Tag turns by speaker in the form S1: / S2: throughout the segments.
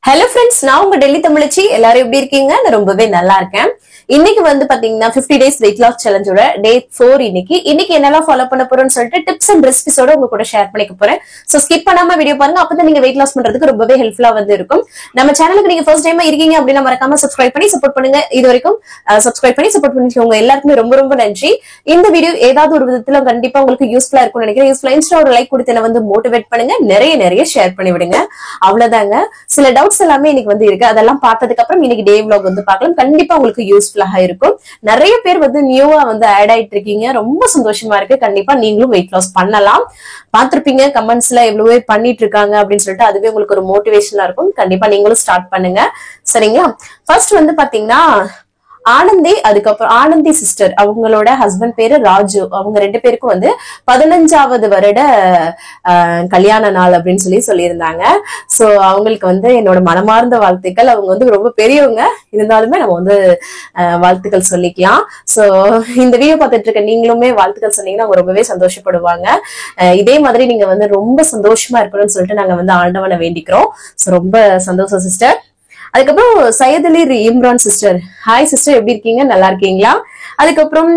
S1: Hello friends, நான் உங்க டெல்லி தமிழச்சி. எல்லாரும் எப்படி இருக்கீங்க? நான் ரொம்பவே நல்லா இருக்கேன். இன்னைக்கு வந்து பாத்தீங்கன்னா 50 days weight loss challenge ஓட day 4 இன்னைக்கு என்னெல்லாம் ஃபாலோ பண்ண போறோம்னு சொல்லிட்டு டிப்ஸ் அண்ட் ரெசிபிஸோட உங்க கூட ஷேர் பண்ணிக்க போறேன். சோ ஸ்கிப் பண்ணாம வீடியோ பாருங்க. அப்பதான் நீங்க weight loss பண்றதுக்கு ரொம்பவே ஹெல்ப்ஃபுல்லா வந்து இருக்கும். நம்ம சேனலுக்கு நீங்க ஃபர்ஸ்ட் டைமா இருக்கீங்க அப்படின்னா மறக்காம சப்ஸ்கிரைப் பண்ணி சப்போர்ட் பண்ணுங்க. இது வரைக்கும் சப்ஸ்கிரைப் பண்ணி சப்போர்ட் பண்ணிக்கோங்க. எல்லாருக்குமே ரொம்ப ரொம்ப நன்றி. இந்த வீடியோ ஏதாவது ஒரு விதத்துல கண்டிப்பா உங்களுக்கு யூஸ்ஃபுல்லா இருக்கும்னு நினைக்கிறேன். யூஸ்ஃபுல்லா இன்ஸ்டா ஒரு லைக் கொடுத்து என்ன வந்து மோட்டிவேட் பண்ணுங்க. நிறைய ஷேர் பண்ணி விடுங்க. அவ்வளவுதாங்க. சில டவுட்ஸ் எல்லாமே இன்னைக்கு வந்து இருக்கு. அதெல்லாம் பார்த்ததுக்கு அப்புறம் இன்னைக்கு டே vlog வந்து பார்க்கலாம். கண்டிப்பா உங்களுக்கு யூஸ்ஃபுல்லா இருக்கும். நிறைய பேர் வந்து நியூவா வந்து ஆட் ஆயிட்டு இருக்கீங்க. ரொம்ப சந்தோஷமா இருக்கு. கண்டிப்பா நீங்களும் வெயிட் லாஸ் பண்ணலாம். பாத்திருப்பீங்க கமெண்ட்ஸ்ல எவ்வளவு பண்ணிட்டு இருக்காங்க அப்படின்னு சொல்லிட்டு, அதுவே உங்களுக்கு ஒரு மோட்டிவேஷனா இருக்கும். கண்டிப்பா நீங்களும் ஸ்டார்ட் பண்ணுங்க. சரிங்களா? ஃபர்ஸ்ட் வந்து பாத்தீங்கன்னா ஆனந்தி, அதுக்கப்புறம் ஆனந்தி சிஸ்டர், அவங்களோட ஹஸ்பண்ட் பேரு ராஜு. அவங்க ரெண்டு பேருக்கும் வந்து 15வது வருட கல்யாண நாள் அப்படின்னு சொல்லியிருந்தாங்க. சோ அவங்களுக்கு வந்து என்னோட மனமார்ந்த வாழ்த்துக்கள். அவங்க வந்து ரொம்ப பெரியவங்க, இருந்தாலுமே நம்ம வந்து வாழ்த்துக்கள் சொல்லிக்கலாம். சோ இந்த வீடியோ பார்த்துட்டு இருக்க நீங்களுமே வாழ்த்துக்கள் சொன்னீங்கன்னா அவங்க ரொம்பவே சந்தோஷப்படுவாங்க. இதே மாதிரி நீங்க வந்து ரொம்ப சந்தோஷமா இருக்கணும்னு சொல்லிட்டு நாங்க வந்து ஆண்டவனை வேண்டிக்கிறோம். சோ ரொம்ப சந்தோஷம் சிஸ்டர். அதுக்கப்புறம் Syed Ali Imran sister, hi sister, எப்படி இருக்கீங்க? நல்லா இருக்கீங்களா? அதுக்கப்புறம்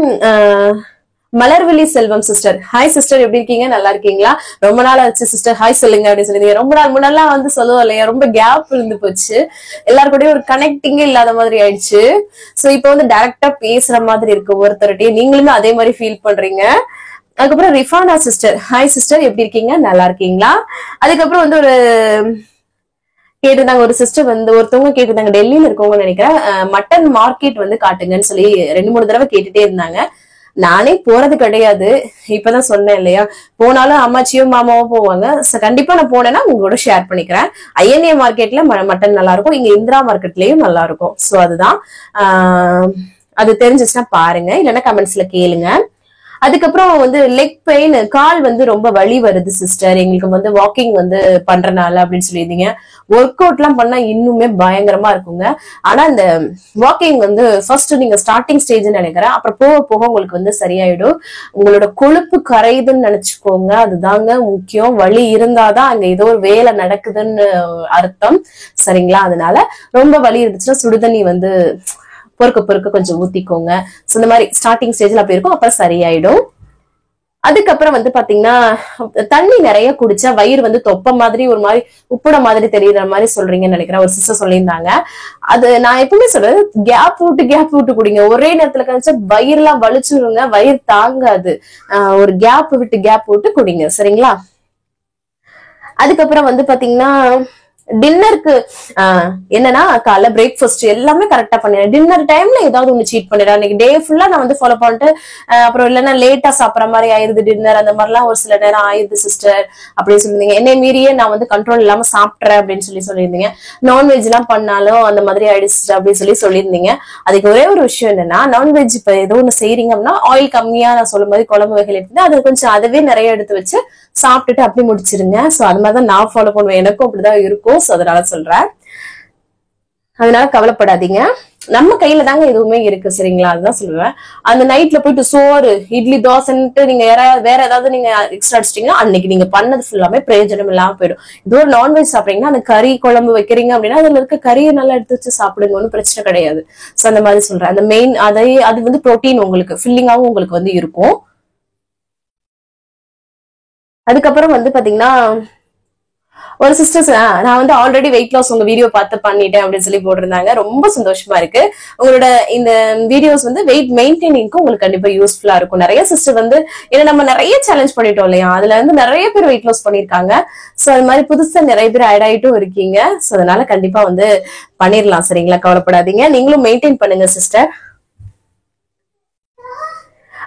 S1: மலர்விழி செல்வம் சிஸ்டர், ஹாய் சிஸ்டர், எப்படி இருக்கீங்க? நல்லா இருக்கீங்களா? ரொம்ப நாள் ஆச்சு சிஸ்டர், ஹாய் சொல்லுங்க அப்படின்னு சொல்லி. ரொம்ப நாள் முன்னெல்லாம் வந்து சொல்லுவோம் இல்லையா, ரொம்ப கேப் இருந்து போச்சு. எல்லாரு கூடயும் ஒரு கனெக்டிங்கே இல்லாத மாதிரி ஆயிடுச்சு. சோ இப்ப வந்து டைரக்டா பேசுற மாதிரி இருக்கு ஒருத்தருடைய. நீங்களுமே அதே மாதிரி ஃபீல் பண்றீங்க. அதுக்கப்புறம் ரிஃபானா சிஸ்டர், ஹாய் சிஸ்டர், எப்படி இருக்கீங்க? நல்லா இருக்கீங்களா? அதுக்கப்புறம் வந்து ஒரு கேட்டிருந்தாங்க, ஒரு சிஸ்டர் வந்து ஒருத்தவங்க கேட்டிருந்தாங்க, டெல்லியில இருக்கவங்கன்னு நினைக்கிறேன், மட்டன் மார்க்கெட் வந்து காட்டுங்கன்னு சொல்லி 2-3 தடவை கேட்டுட்டே இருந்தாங்க. நானே போறது கிடையாது. இப்பதான் சொன்னேன் இல்லையா, போனாலும் அம்மாச்சியோ மாமாவோ போவாங்க. கண்டிப்பா நான் போனேன்னா உங்களோட ஷேர் பண்ணிக்கிறேன். ஐஎன்ஏ மார்க்கெட்ல மட்டன் நல்லா இருக்கும், இங்க இந்திரா மார்க்கெட்லயும் நல்லா இருக்கும். சோ அதுதான் அது தெரிஞ்சிச்சுன்னா பாருங்க, இல்லைன்னா கமெண்ட்ஸ்ல கேளுங்க. அதுக்கப்புறம் வந்து லெக் பெயின், கால் வந்து ரொம்ப வலி வருது சிஸ்டர், எங்களுக்கு வந்து வாக்கிங் வந்து பண்றனால அப்படின்னு சொல்லியிருந்தீங்க. ஒர்க் அவுட் எல்லாம் பண்ணா இன்னுமே பயங்கரமா இருக்குங்க. ஆனா இந்த வாக்கிங் வந்து ஃபர்ஸ்ட் நீங்க ஸ்டார்டிங் ஸ்டேஜ்னு நினைக்கிறேன், அப்புறம் போக போக உங்களுக்கு வந்து சரியாயிடும். உங்களோட கொழுப்பு கரையுதுன்னு நினைச்சுக்கோங்க, அதுதாங்க முக்கியம். வலி இருந்தாதான் அங்க ஏதோ ஒரு வேலை நடக்குதுன்னு அர்த்தம். சரிங்களா? அதனால ரொம்ப வலி இருந்துச்சுன்னா சுடுதண்ணி வந்து பொறுக்க கொஞ்சம் ஊத்திக்கோங்க. இந்த மாதிரி ஸ்டார்டிங் ஸ்டேஜ்ல அப்படி இருக்கும், அப்புறம் சரியாயிடும். அதுக்கப்புறம் வந்து பாத்தீங்கன்னா தண்ணி நிறைய குடிச்சா வயிறு வந்து தொப்ப மாதிரி ஒரு மாதிரி உப்புட மாதிரி தெரியற மாதிரி சொல்றீங்கன்னு நினைக்கிறேன். ஒரு சிஸ்டர் சொல்லியிருந்தாங்க. அது நான் எப்பவுமே சொல்றேன், கேப் விட்டு குடிங்க. ஒரே நேரத்துல கழிச்சா வயிறு எல்லாம் வலிச்சுருங்க, வயிறு தாங்காது. ஒரு கேப் விட்டு குடிங்க. சரிங்களா? அதுக்கப்புறம் வந்து பாத்தீங்கன்னா டின்னருக்கு என்னன்னா காலைல பிரேக்ஃபாஸ்ட் எல்லாமே கரெக்டா பண்ணிடுறேன். டின்னர் டைம்ல ஏதாவது ஒண்ணு சீட் பண்ணிடுறேன். அன்னைக்கு டே ஃபுல்லா நான் வந்து ஃபாலோ பண்ணிட்டு அப்புறம் இல்லைன்னா லேட்டா சாப்பிட்ற மாதிரி ஆயிருது டின்னர், அந்த மாதிரிலாம் ஒரு சில நேரம் ஆயிருது சிஸ்டர் அப்படின்னு சொல்லியிருந்தீங்க. என்னை மீறியே நான் வந்து கண்ட்ரோல் இல்லாம சாப்பிட்றேன் அப்படின்னு சொல்லியிருந்தீங்க. நான்வெஜ் எல்லாம் பண்ணாலும் அந்த மாதிரி ஆயிடுச்சு அப்படின்னு சொல்லியிருந்தீங்க. அதுக்கு ஒரே ஒரு விஷயம் என்னன்னா, நான்வெஜ் இப்ப ஏதோ ஒண்ணு செய்றீங்க அப்படின்னா ஆயில் கம்மியா, நான் சொல்லும் போது குழம்பு வகைகள் எடுத்து அது கொஞ்சம் அதவே நிறைய எடுத்து வச்சு சாப்பிட்டுட்டு அப்படி முடிச்சிருங்க. சோ அது மாதிரிதான் நான் ஃபாலோ பண்ணுவேன். எனக்கும் அப்படிதான் இருக்கும். சோ அதனால சொல்றேன், அதனால கவலைப்படாதீங்க. நம்ம கையில தாங்க எதுவுமே இருக்கு. சரிங்களா? அதுதான் சொல்லுவேன். அந்த நைட்ல போயிட்டு சோறு இட்லி தோசைன்ட்டு நீங்க வேற ஏதாவது நீங்க எக்ஸ்ட்ரா அடிச்சிட்டீங்கன்னா அன்னைக்கு நீங்க பண்ணது ஃபுல்லாமே பிரயோஜனம் இல்லாம போயிடும். இது ஒரு நான்வெஜ் சாப்பிடுறீங்கன்னா அந்த கறி குழம்பு வைக்கிறீங்க அப்படின்னா அதுல இருக்க கறியை நல்லா எடுத்து வச்சு சாப்பிடுங்க, ஒன்னும் பிரச்சனை கிடையாது. சோ அந்த மாதிரி சொல்றேன். அந்த மெயின் அது வந்து புரோட்டீன் உங்களுக்கு ஃபில்லிங்காவும் உங்களுக்கு வந்து இருக்கும். அதுக்கப்புறம் வந்து பாத்தீங்கன்னா ஒரு சிஸ்டர்ஸ், நான் வந்து ஆல்ரெடி வெயிட் லாஸ் உங்க வீடியோ பார்த்து பண்ணிட்டேன் அப்படின்னு சொல்லி போட்டிருந்தாங்க. ரொம்ப சந்தோஷமா இருக்கு. உங்களோட இந்த வீடியோஸ் வந்து வெயிட் மெயின்டைனிங்க்கு உங்களுக்கு கண்டிப்பா யூஸ்ஃபுல்லா இருக்கும். நிறைய சிஸ்டர் வந்து ஏன்னா நம்ம நிறைய சேலஞ்ச் பண்ணிட்டோம் இல்லையா, அதுல வந்து நிறைய பேர் வெயிட் லாஸ் பண்ணிருக்காங்க. சோ அது மாதிரி புதுசா நிறைய பேர் ஆட் ஆயிட்டும் இருக்கீங்க. சோ அதனால கண்டிப்பா வந்து பண்ணிடலாம். சரிங்களா? கவலைப்படாதீங்க. நீங்களும் மெயின்டைன் பண்ணுங்க சிஸ்டர்.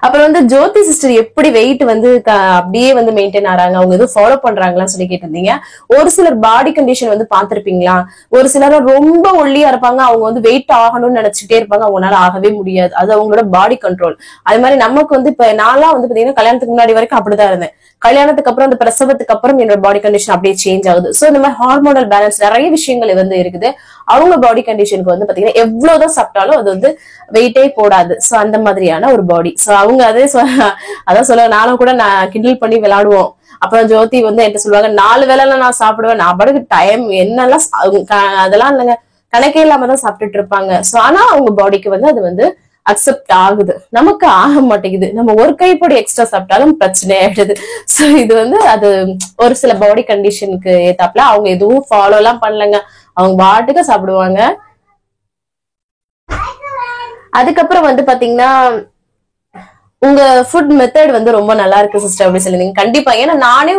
S1: அப்புறம் வந்து ஜோதி சிஸ்டர் எப்படி வெயிட் வந்து அப்படியே வந்து மெயின்டைன் ஆறாங்க, அவங்க எதுவும் ஃபாலோ பண்றாங்களான்னு சொல்லி கேட்டிருந்தீங்க. ஒரு சிலர் பாடி கண்டிஷன் வந்து பாத்திருப்பீங்களா, ஒரு சிலர் ரொம்ப ஒல்லியா இருப்பாங்க, அவங்க வந்து வெயிட் ஆகணும்னு நினைச்சுட்டே இருப்பாங்க, அவங்களால ஆகவே முடியாது. அது அவங்களோட பாடி கண்ட்ரோல். அது மாதிரி நமக்கு வந்து இப்ப நான்லாம் வந்து பாத்தீங்கன்னா கல்யாணத்துக்கு முன்னாடி வரைக்கும் அப்படிதான் இருந்தேன். கல்யாணத்துக்கு அப்புறம் அந்த பிரசவத்துக்கு அப்புறம் என்னோட பாடி கண்டிஷன் அப்படியே சேஞ்ச் ஆகுது. சோ இந்த மாதிரி ஹார்மோனல் பேலன்ஸ் நிறைய விஷயங்கள் வந்து இருக்குது. அவங்க பாடி கண்டிஷனுக்கு வந்து பாத்தீங்கன்னா எவ்வளவுதான் சாப்பிட்டாலும் அது வந்து வெயிட்டே போடாது. சோ அந்த மாதிரியான ஒரு பாடி. சோ அவங்க அதான் சொல்ல, நானும் கூட நான் கிண்டல் பண்ணி விளையாடுவோம். அப்புறம் ஜோதி வந்து என்கிட்ட சொல்லுவாங்க 4 வேளை நான் சாப்பிடுவேன், நான் பாட்டுக்கு டைம் என்னெல்லாம் அதெல்லாம் இல்லைங்க, கணக்கே இல்லாம தான் சாப்பிட்டுட்டு இருப்பாங்க. சோ ஆனா அவங்க பாடிக்கு வந்து அது வந்து அக்செப்ட் ஆகுது, நமக்கு ஆக மாட்டேங்குது. நம்ம ஒரு கைப்பொடி எக்ஸ்ட்ரா சாப்பிட்டாலும் பிரச்சனை ஆயிடுது. சோ இது வந்து அது ஒரு சில பாடி கண்டிஷனுக்கு ஏத்தாப்புல அவங்க எதுவும் ஃபாலோ எல்லாம் பண்ணலங்க, அவங்க பாட்டுக்கு சாப்பிடுவாங்க. அதுக்கப்புறம் வந்து பாத்தீங்கன்னா உங்க ஃபுட் மெத்தட் வந்து ரொம்ப நல்லா இருக்கு சிஸ்டர் அப்படி சொல்லிருந்தீங்க. கண்டிப்பா, ஏன்னா நானே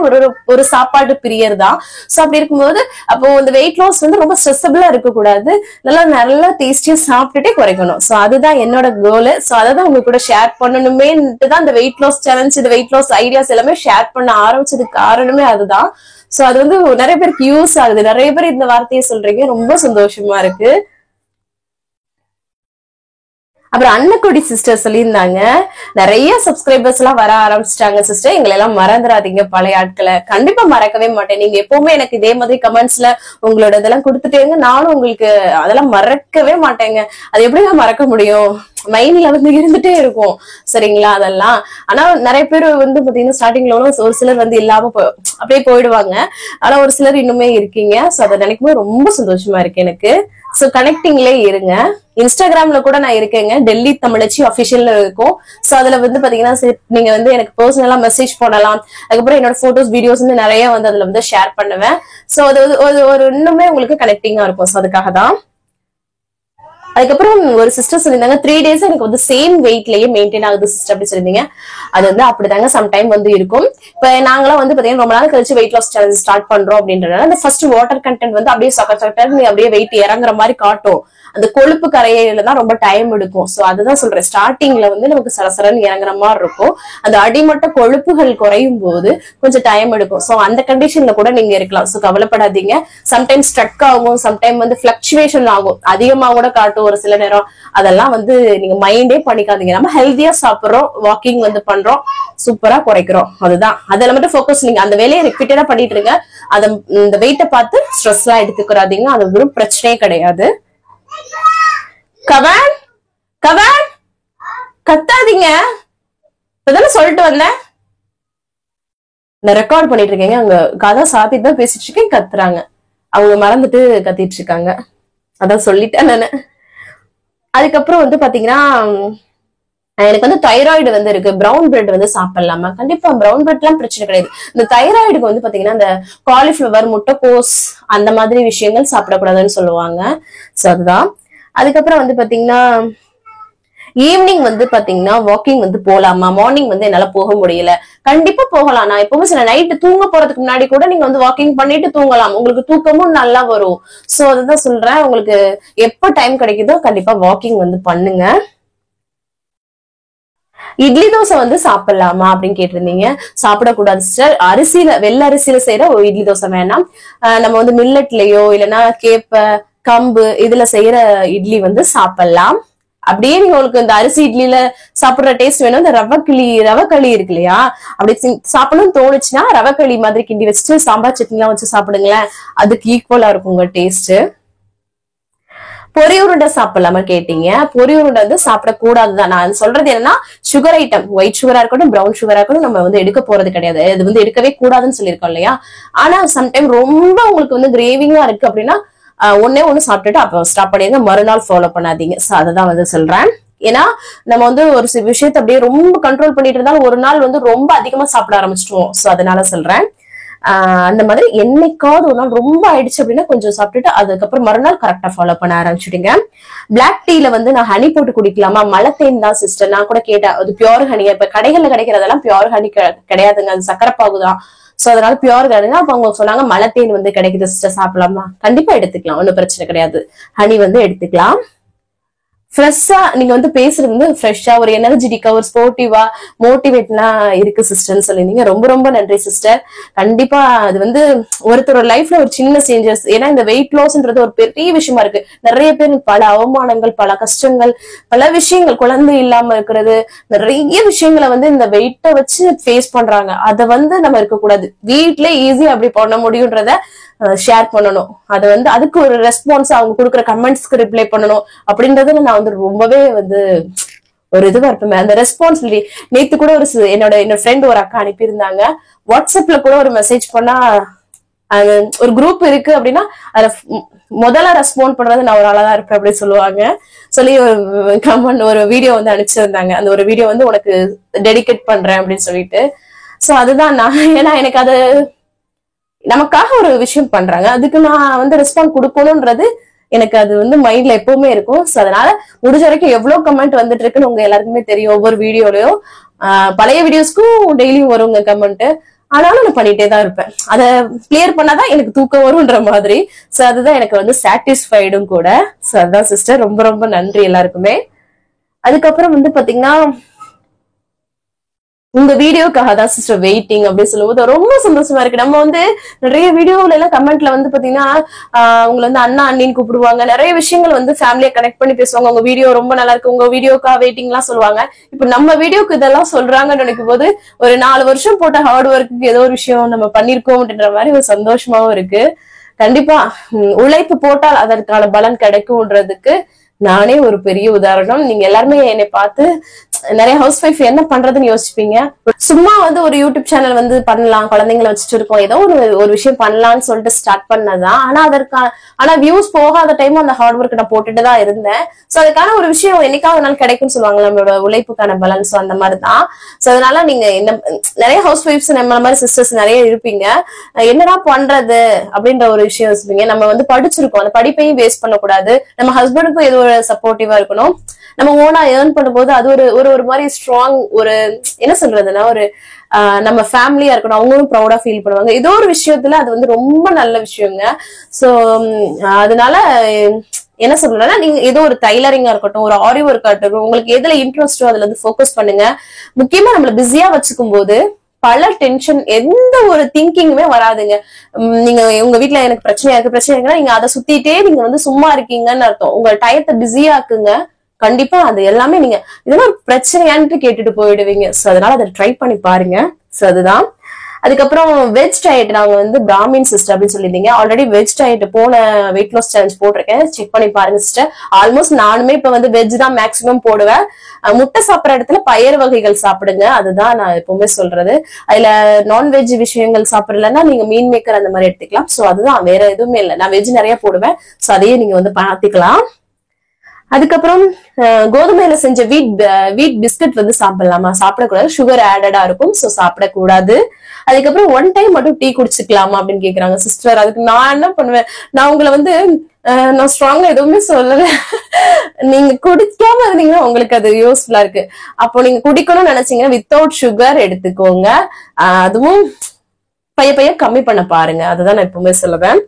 S1: ஒரு சாப்பாடு பிரியர் தான். சோ அப்படி இருக்கும்போது அப்போ இந்த வெயிட் லாஸ் வந்து ரொம்ப ஸ்ட்ரெஸ்ஸபிளா இருக்க கூடாது, நல்லா டேஸ்டியா சாப்பிட்டுட்டே குறைக்கணும். சோ அதுதான் என்னோட கோல். சோ அதான் உங்க கூட ஷேர் பண்ணணுமேன்ட்டு தான் இந்த வெயிட் லாஸ் சேலஞ்ச், இந்த வெயிட் லாஸ் ஐடியாஸ் எல்லாமே ஷேர் பண்ண ஆரம்பிச்சதுக்கு காரணமே அதுதான். சோ அது வந்து நிறைய பேருக்கு யூஸ் ஆகுது, நிறைய பேர் இந்த வார்த்தையை சொல்றீங்க, ரொம்ப சந்தோஷமா இருக்கு. அப்புறம் அன்னக்குடி சிஸ்டர் சொல்லியிருந்தாங்க, நிறைய சப்ஸ்கிரைபர்ஸ் எல்லாம் வர ஆரம்பிச்சிட்டாங்க சிஸ்டர், எங்களை எல்லாம் மறந்துடாதீங்க பழைய ஆட்களை. கண்டிப்பா மறக்கவே மாட்டேன். நீங்க எப்பவுமே எனக்கு இதே மாதிரி கமெண்ட்ஸ்ல உங்களோட இதெல்லாம் கொடுத்துட்டேங்க, நானும் உங்களுக்கு அதெல்லாம் மறக்கவே மாட்டேங்க. அது எப்படிங்க மறக்க முடியும், மைண்ட்ல வந்து இருந்துட்டே இருக்கும் சரிங்களா அதெல்லாம். ஆனா நிறைய பேர் வந்து பாத்தீங்கன்னா ஸ்டார்டிங்ல ஒரு சிலர் வந்து இல்லாம அப்படியே போயிடுவாங்க, ஆனா ஒரு சிலர் இன்னுமே இருக்கீங்க. சோ அதை நினைக்கும் போது ரொம்ப சந்தோஷமா இருக்கு எனக்கு. சோ கனெக்டிங்லயே இருங்க. இன்ஸ்டாகிராம்ல கூட நான் இருக்கேங்க, டெல்லி தமிழச்சி அபிஷியல்ல இருக்கும். சோ அதுல வந்து பாத்தீங்கன்னா நீங்க வந்து எனக்கு பர்சனலா மெசேஜ் பண்ணலாம். அதுக்கப்புறம் என்னோட போட்டோஸ் வீடியோஸ் வந்து நிறைய வந்து அதுல வந்து ஷேர் பண்ணுவேன். சோ அது ஒரு இன்னுமே உங்களுக்கு கனெக்டிங்கா இருக்கும். சோ அதுக்காக தான். அதுக்கப்புறம் ஒரு சிஸ்டர் சொல்லியிருந்தாங்க 3 days எனக்கு வந்து சேம் வெயிட்லயே மெயின்டைன் ஆகுது சிஸ்டர் அப்படி சொல்லியிருந்தீங்க. அது வந்து அப்படிதாங்க சம்டைம் வந்து இருக்கும். இப்ப நாங்களாம் வந்து பாத்தீங்கன்னா ரொம்ப நாள் கழிச்சு வெயிட் லாஸ் சேலஞ்ச் ஸ்டார்ட் பண்றோம் அப்படின்றதுனால அந்த ஃபர்ஸ்ட் வாட்டர் கண்டென்ட் வந்து அப்படியே சக்கர் அப்படியே வெயிட் இறங்குற மாதிரி காட்டும். அந்த கொழுப்பு கரையில தான் ரொம்ப டைம் எடுக்கும். சோ அதுதான் சொல்றேன், ஸ்டார்டிங்ல வந்து நமக்கு சரசரன்னு இறங்குற மாதிரி இருக்கும். அந்த அடிமட்ட கொழுப்புகள் குறையும் போது கொஞ்சம் டைம் எடுக்கும். சோ அந்த கண்டிஷன்ல கூட நீங்க இருக்கலாம். சோ கவலைப்படாதீங்க. சம்டைம் ஸ்ட்ரக் ஆகும், சம்டைம் வந்து பிளக்சுவேஷன் ஆகும், அதிகமா கூட காட்டும் ஒரு சில நேரம். அதெல்லாம் வந்து நீங்க மைண்டே பண்ணிக்காதீங்க. நம்ம ஹெல்தியா சாப்பிடுறோம், வாக்கிங் வந்து பண்றோம், சூப்பரா குறைக்கிறோம். அதுதான், அதுல மட்டும் போக்கஸ். நீங்க அந்த வேலையை ரிப்பீட்டடா பண்ணிட்டு இருங்க. அத இந்த வெயிட்ட பார்த்து ஸ்ட்ரெஸ் எல்லாம் எடுத்துக்கிறாதீங்க, அது ஒரு பிரச்சனையே கிடையாது. கவன் கவன் கத்தாதீங்க, இப்பதானே சொல்லிட்டு வந்தேன். நான் ரெக்கார்ட் பண்ணிட்டு இருக்கேங்க, அங்க கதை சாத்திட்டு தான் பேசிட்டு இருக்கேன், கத்துறாங்க. அவங்க மறந்துட்டு கத்திட்டு இருக்காங்க, அதான் சொல்லிட்டேன் நானு. அதுக்கப்புறம் வந்து பாத்தீங்கன்னா எனக்கு வந்து தைராய்டு வந்து இருக்கு, பிரவுன் பிரெட் வந்து சாப்பிடலாமா? கண்டிப்பா பிரவுன் பிரெட் எல்லாம் பிரச்சனை கிடையாது. இந்த தைராய்டுக்கு வந்து பாத்தீங்கன்னா இந்த காலிஃபிளவர், முட்டைக்கோஸ் அந்த மாதிரி விஷயங்கள் சாப்பிடக்கூடாதுன்னு சொல்லுவாங்க. சோ அதுதான். அதுக்கப்புறம் வந்து பாத்தீங்கன்னா ஈவினிங் வந்து பாத்தீங்கன்னா வாக்கிங் வந்து போலாமா? மார்னிங் வந்து என்னால போக முடியல. கண்டிப்பா போகலாம். நான் எப்பவுமே சில நைட்டு தூங்க போறதுக்கு முன்னாடி கூட நீங்க வந்து வாக்கிங் பண்ணிட்டு தூங்கலாம், உங்களுக்கு தூக்கமும் நல்லா வரும். சோ அதுதான் சொல்றேன், உங்களுக்கு எப்ப டைம் கிடைக்குதோ கண்டிப்பா வாக்கிங் வந்து பண்ணுங்க. இட்லி தோசை வந்து சாப்பிடலாமா அப்படின்னு கேட்டிருந்தீங்க. சாப்பிடக்கூடாது சிஸ்டர். அரிசியில, வெள்ளை அரிசியில செய்யற ஒரு இட்லி தோசை வேணாம். நம்ம வந்து மில்லட்லயோ இல்லைன்னா கேப்ப, கம்பு இதுல செய்யற இட்லி வந்து சாப்பிடலாம். அப்படியே நீங்க உங்களுக்கு இந்த அரிசி இட்லியில சாப்பிடுற டேஸ்ட் வேணும், இந்த ரவக்களி இருக்கு இல்லையா, அப்படி சாப்பிடணும்னு தோணுச்சுன்னா ரவக்களி மாதிரி கிண்டி வச்சுட்டு சாம்பார் சட்னி எல்லாம் வச்சு சாப்பிடுங்களேன், அதுக்கு ஈக்குவலா இருக்கும் உங்க டேஸ்ட். பொரி உருண்டை சாப்பிடலாமா கேட்டீங்க. பொரி உருண்டை வந்து சாப்பிடக்கூடாதுதான். நான் சொல்றது என்னன்னா, சுகர் ஐட்டம், ஒயிட் சுகரா இருக்கட்டும், பிரவுன் சுகரா இருக்கட்டும், நம்ம வந்து எடுக்க போறது கிடையாது. இது வந்து எடுக்கவே கூடாதுன்னு சொல்லியிருக்கோம் இல்லையா. ஆனா சம்டைம் ரொம்ப உங்களுக்கு வந்து கிரேவிங்கா இருக்கு அப்படின்னா ஒன்னே ஒண்ணு சாப்பிட்டுட்டு அப்ப ஸ்டாப் பண்ணிடுங்க, மறுநாள் ஃபாலோ பண்ணாதீங்க. சோ அததான் வந்து சொல்றேன். ஏன்னா நம்ம வந்து ஒரு சில விஷயத்த அப்படியே ரொம்ப கண்ட்ரோல் பண்ணிட்டு இருந்தாலும் ஒரு நாள் வந்து ரொம்ப அதிகமா சாப்பிட ஆரம்பிச்சிட்டுவோம். சோ அதனால சொல்றேன். அந்த மாதிரி என்னைக்காவது ஒரு நாள் ரொம்ப ஆயிடுச்சு அப்படின்னா கொஞ்சம் சாப்பிட்டுட்டு அதுக்கப்புறம் மறுநாள் கரெக்டா ஃபாலோ பண்ண ஆரம்பிச்சுட்டீங்க. பிளாக் டீல வந்து நான் ஹனி போட்டு குடிக்கலாமா? மலத்தேன் தான் சிஸ்டர், நான் கூட கேட்டேன். அது பியோர் ஹனி, இப்ப கடைகள்ல கிடைக்கிறதெல்லாம் பியோர் ஹனி கிடையாதுங்க, அது சக்கரைப்பாகுதான். சோ அதனால பியோர் கிடையாது. அப்ப அவங்க சொன்னாங்க மலத்தேன் வந்து கிடைக்குது சிஸ்டர், சாப்பிடலாமா? கண்டிப்பா எடுத்துக்கலாம், ஒன்னும் பிரச்சனை கிடையாது. ஹனி வந்து எடுத்துக்கலாம். ஃப்ரெஷ்ஷா நீங்க வந்து பேசுறது வந்து ஃப்ரெஷ்ஷா ஒரு எனர்ஜெட்டிக்கா ஒரு ஸ்போர்ட்டிவா மோட்டிவேட்னா இருக்கு சிஸ்டர்ன்னு சொல்லிருந்தீங்க. ரொம்ப ரொம்ப நன்றி சிஸ்டர். கண்டிப்பா அது வந்து ஒருத்தரோட லைஃப்ல ஒரு சின்ன சேஞ்சஸ். ஏன்னா இந்த வெயிட் லாஸ்ன்றது ஒரு பெரிய விஷயமா இருக்கு. நிறைய பேர் பல அவமானங்கள், பல கஷ்டங்கள், பல விஷயங்கள், குழந்தை இல்லாம இருக்கிறது, நிறைய விஷயங்களை வந்து இந்த வெயிட்ட வச்சு ஃபேஸ் பண்றாங்க. அதை வந்து நம்ம இருக்கக்கூடாது, வீட்ல ஈஸியா அப்படி பண்ண முடியும்ன்றத ஷேர் பண்ணணும். அது வந்து அதுக்கு ஒரு ரெஸ்பான்ஸ், அவங்க கொடுக்குற கமெண்ட்ஸ்க்கு ரிப்ளை பண்ணணும் அப்படின்றதுல நான் வந்து ரொம்பவே வந்து ஒரு இதுவா இருப்பேன். அந்த ரெஸ்பான்சிபிலிட்டி நேத்து கூட என்னோட ஃப்ரெண்ட் ஒரு அக்கா அனுப்பியிருந்தாங்க. வாட்ஸ்அப்ல கூட ஒரு மெசேஜ் பண்ணா அது ஒரு குரூப் இருக்கு அப்படின்னா அதுல முதல்ல ரெஸ்பாண்ட் பண்றது நான் ஒரு ஆளாதான் இருப்பேன் அப்படின்னு சொல்லுவாங்க. சொல்லி ஒரு கமெண்ட் ஒரு வீடியோ வந்து அனுப்பிச்சிருந்தாங்க. அந்த ஒரு வீடியோ வந்து உனக்கு டெடிகேட் பண்றேன் அப்படின்னு சொல்லிட்டு. சோ அதுதான் நான், ஏன்னா எனக்கு அது நமக்காக ஒரு விஷயம் பண்றாங்க, அதுக்கு நான் வந்து ரெஸ்பாண்ட் கொடுக்கணும்ன்றது எனக்கு அது வந்து மைண்ட்ல எப்பவுமே இருக்கும். சோ அதனால முடிஞ்ச வரைக்கும் எவ்வளவு கமெண்ட் வந்துட்டு இருக்குன்னு உங்க எல்லாருக்குமே தெரியும். ஒவ்வொரு வீடியோலயும் பழைய வீடியோஸ்க்கும் டெய்லியும் வருங்க கமெண்ட். ஆனாலும் நான் பண்ணிட்டே தான் இருப்பேன். அதை கிளியர் பண்ணாதான் எனக்கு தூக்கம் வரும்ன்ற மாதிரி. சோ அதுதான் எனக்கு வந்து சாட்டிஸ்ஃபைடும் கூட. சோ அதுதான் சிஸ்டர், ரொம்ப ரொம்ப நன்றி எல்லாருக்குமே. அதுக்கப்புறம் வந்து பாத்தீங்கன்னா உங்க வீடியோக்காக தான் சிஸ்டர் வெயிட்டிங் அப்படின்னு சொல்லும்போது ரொம்ப சந்தோஷமா இருக்கு. நம்ம வந்து நிறைய வீடியோல எல்லாம் கமெண்ட்ல வந்து பாத்தீங்கன்னா உங்களை வந்து அண்ணா அண்ணின்னு கூப்பிடுவாங்க. நிறைய விஷயங்கள் வந்து ஃபேமிலியை கனெக்ட் பண்ணி பேசுவாங்க. உங்க வீடியோ ரொம்ப நல்லா இருக்கு, உங்க வீடியோக்காக வெயிட்டிங் எல்லாம் சொல்லுவாங்க. இப்ப நம்ம வீடியோக்கு இதெல்லாம் சொல்றாங்கன்னு நினைக்கும் போது ஒரு 4 வருஷம் போட்ட ஹார்ட் ஒர்க்கு ஏதோ ஒரு விஷயம் நம்ம பண்ணிருக்கோம் அப்படின்ற மாதிரி ஒரு சந்தோஷமாவும் இருக்கு. கண்டிப்பா உழைப்பு போட்டால் அதற்கான பலன் கிடைக்கும்ன்றதுக்கு நானே ஒரு பெரிய உதாரணம். நீங்க எல்லாருமே என்னை பார்த்து நிறைய ஹவுஸ் ஒய்ஃப் என்ன பண்றதுன்னு யோசிப்பீங்க. சும்மா வந்து ஒரு யூடியூப் சேனல் வந்து பண்ணலாம், குழந்தைங்களை வச்சுட்டு இருக்கோம், ஏதோ ஒரு விஷயம் பண்ணலாம்னு சொல்லிட்டு ஸ்டார்ட் பண்ணதான். ஆனா வியூஸ் போகாத டைம் அந்த ஹார்ட் ஒர்க் நான் போட்டுட்டு தான் இருந்தேன். சோ அதுக்கான ஒரு விஷயம் என்னைக்காவது நாள் கிடைக்கும்னு சொல்லுவாங்க, நம்மளோட உழைப்புக்கான பலன். சோ அந்த மாதிரிதான். சோ அதனால நீங்க நிறைய ஹவுஸ் ஒய்ஃப்ஸ் நம்ம மாதிரி சிஸ்டர்ஸ் நிறைய இருப்பீங்க. என்னடா பண்றது அப்படின்ற ஒரு விஷயம் யோசிப்பீங்க. நம்ம வந்து படிச்சிருக்கோம், அந்த படிப்பையும் வேஸ்ட் பண்ணக்கூடாது, நம்ம ஹஸ்பண்டுக்கும் ஏதோ ஒரு சப்போர்ட்டிவா இருக்கணும். நம்ம ஓனா ஏர்ன் பண்ணும்போது அது ஒரு மாதிரி ஸ்ட்ராங், ஒரு என்ன சொல்றதுன்னா ஒரு நம்ம ஃபேமிலியா இருக்கணும், அவங்களும் ப்ரௌடா ஃபீல் பண்ணுவாங்க. ஏதோ ஒரு விஷயத்துல அது வந்து ரொம்ப நல்ல விஷயங்க. சோ அதனால என்ன சொல்றேன்னா நீங்க ஏதோ ஒரு டைலரிங்கா இருக்கட்டும், ஒரு ஆரி ஒர்க்கா இருக்கட்டும், உங்களுக்கு எதுல இன்ட்ரெஸ்டோ அதுல வந்து ஃபோக்கஸ் பண்ணுங்க. முக்கியமா நம்மள பிஸியா வச்சுக்கும் போது பல டென்ஷன், எந்த ஒரு திங்கிங்குமே வராதுங்க. நீங்க உங்க வீட்டுல எனக்கு பிரச்சனையா இருக்குன்னா நீங்க அதை சுத்திட்டே நீங்க வந்து சும்மா இருக்கீங்கன்னு அர்த்தம். உங்க டயத்தை பிஸியா இருக்குங்க. கண்டிப்பா அது எல்லாமே நீங்க இதெல்லாம் ஒரு பிரச்சனையான்ட்டு கேட்டுட்டு போயிடுவீங்க. சோ அதனால அதை ட்ரை பண்ணி பாருங்க. சோ அதுதான். அதுக்கப்புறம் வெஜ் டயட், நாங்க வந்து பிராமின் சிஸ்டர் அப்படின்னு சொல்லியிருந்தீங்க. ஆல்ரெடி வெஜ் டயட் போன வெயிட் லாஸ் சேலஞ்ச் போட்டிருக்கேன், செக் பண்ணி பாருங்க சிஸ்டர். ஆல்மோஸ்ட் நானுமே இப்ப வந்து வெஜ் தான் மேக்சிமம் போடுவேன். முட்டை சாப்பிட்ற இடத்துல பயறு வகைகள் சாப்பிடுங்க, அதுதான் நான் எப்பவுமே சொல்றது. அதுல நான்வெஜ் விஷயங்கள் சாப்பிடலன்னா நீங்க மீன் மேக்கர் அந்த மாதிரி எடுத்துக்கலாம். சோ அதுதான், வேற எதுவுமே இல்லை. நான் வெஜ் நிறைய போடுவேன். சோ அதையே நீங்க வந்து பாத்துக்கலாம். அதுக்கப்புறம் கோதுமையில செஞ்ச வீட் பிஸ்கட் வந்து சாப்பிடலாமா? சாப்பிடக்கூடாது, சுகர் ஆடடா இருக்கும். சோ சாப்பிடக்கூடாது. அதுக்கப்புறம் 1 டைம் மட்டும் டீ குடிச்சுக்கலாமா அப்படின்னு கேக்குறாங்க சிஸ்டர். அதுக்கு நான் என்ன பண்ணுவேன், நான் உங்களை வந்து நான் ஸ்ட்ராங்கா எதுவுமே சொல்லல. நீங்க குடிக்காம இருந்தீங்கன்னா உங்களுக்கு அது யூஸ்ஃபுல்லா இருக்கு. அப்போ நீங்க குடிக்கணும்னு நினைச்சீங்கன்னா வித்தவுட் சுகர் எடுத்துக்கோங்க. அதுவும் பைய கம்மி பண்ண பாருங்க, அதுதான் நான் எப்பவுமே சொல்லுவேன்.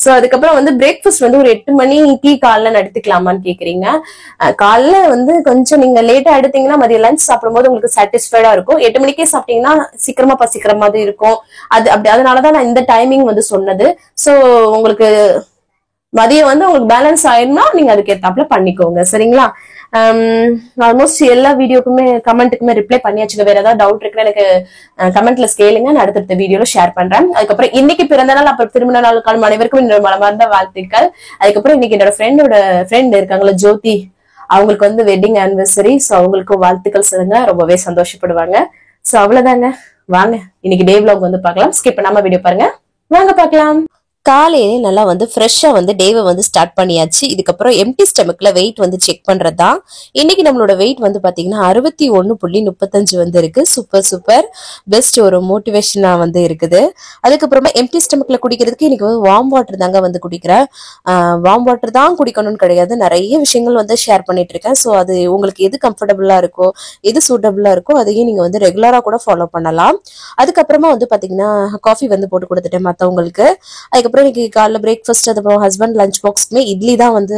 S1: சோ அதுக்கப்புறம் வந்து பிரேக்ஃபாஸ்ட் வந்து ஒரு 8 மணிக்கு காலைல எடுத்துக்கலாமான்னு கேக்குறீங்க. காலைல வந்து கொஞ்சம் நீங்க லேட்டா எடுத்தீங்கன்னா மதியம் லஞ்ச் சாப்பிடும்போது உங்களுக்கு சாட்டிஸ்ஃபைடா இருக்கும். 8 மணிக்கே சாப்பிட்டீங்கன்னா சீக்கிரமா பசிக்கிற மாதிரி இருக்கும். அதனாலதான் நான் இந்த டைமிங் வந்து சொன்னது. சோ உங்களுக்கு மதியம் வந்து உங்களுக்கு பேலன்ஸ் ஆயிடும்னா நீங்க அதுக்கு ஏத்தாப்புல பண்ணிக்கோங்க, சரிங்களா? ஆல்மோஸ்ட் எல்லா வீடியோக்குமே கமெண்ட்டுக்குமே ரிப்ளை பண்ணியாச்சுங்க. வேற ஏதாவது டவுட் இருக்குன்னு எனக்கு கமெண்ட்ல கேளுங்க, நான் அடுத்தடுத்த வீடியோல ஷேர் பண்றேன். அதுக்கப்புறம் இன்னைக்கு பிறந்த நாள், அப்புறம் திருமண நாள் காலம் அனைவருக்கும் என்னோட மனமார்ந்த வாழ்த்துக்கள். அதுக்கப்புறம் இன்னைக்கு என்னோட ஃப்ரெண்ட் இருக்காங்களா ஜோதி, அவங்களுக்கு வந்து வெட்டிங் ஆனிவர்சரி. சோ அவங்களுக்கு வாழ்த்துக்கள் சொல்லுங்க, ரொம்பவே சந்தோஷப்படுவாங்க. சோ அவ்வளவுதாங்க. வாங்க இன்னைக்கு டே vlog வந்து பார்க்கலாம். ஸ்கிப் பண்ணாம வீடியோ பாருங்க, வாங்க பார்க்கலாம். காலையிலே நல்லா வந்து ஃப்ரெஷ்ஷா வந்து டேவை வந்து ஸ்டார்ட் பண்ணியாச்சு. இதுக்கப்புறம் எம்டி ஸ்டமக்ல வெயிட் வந்து செக் பண்றதுதான். இன்னைக்கு நம்மளோட வெயிட் வந்து பாத்தீங்கன்னா 61.35 வந்து இருக்கு. சூப்பர் பெஸ்ட், ஒரு மோட்டிவேஷனா வந்து இருக்குது. அதுக்கப்புறமா எம்டி ஸ்டமக்ல குடிக்கிறதுக்கு இன்னைக்கு வந்து வார்ம் வாட்டர் தாங்க வந்து குடிக்கிறேன். வார்ம் வாட்டர் தான் குடிக்கணும்னு கிடையாது, நிறைய விஷயங்கள் வந்து ஷேர் பண்ணிட்டு இருக்கேன். ஸோ அது உங்களுக்கு எது கம்ஃபர்டபுளா இருக்கோ, எது சூட்டபுளா இருக்கோ அதையும் நீங்க வந்து ரெகுலரா கூட ஃபாலோ பண்ணலாம். அதுக்கப்புறமா வந்து பாத்தீங்கன்னா காஃபி வந்து போட்டு கொடுத்துட்டேன் மத்தவங்களுக்கு. அதுக்கப்புறம் இன்னைக்கு காலைல பிரேக்ஃபாஸ்ட், அதுக்கப்புறம் ஹஸ்பண்ட் லஞ்ச் பாக்ஸ்க்குமே இட்லி தான் வந்து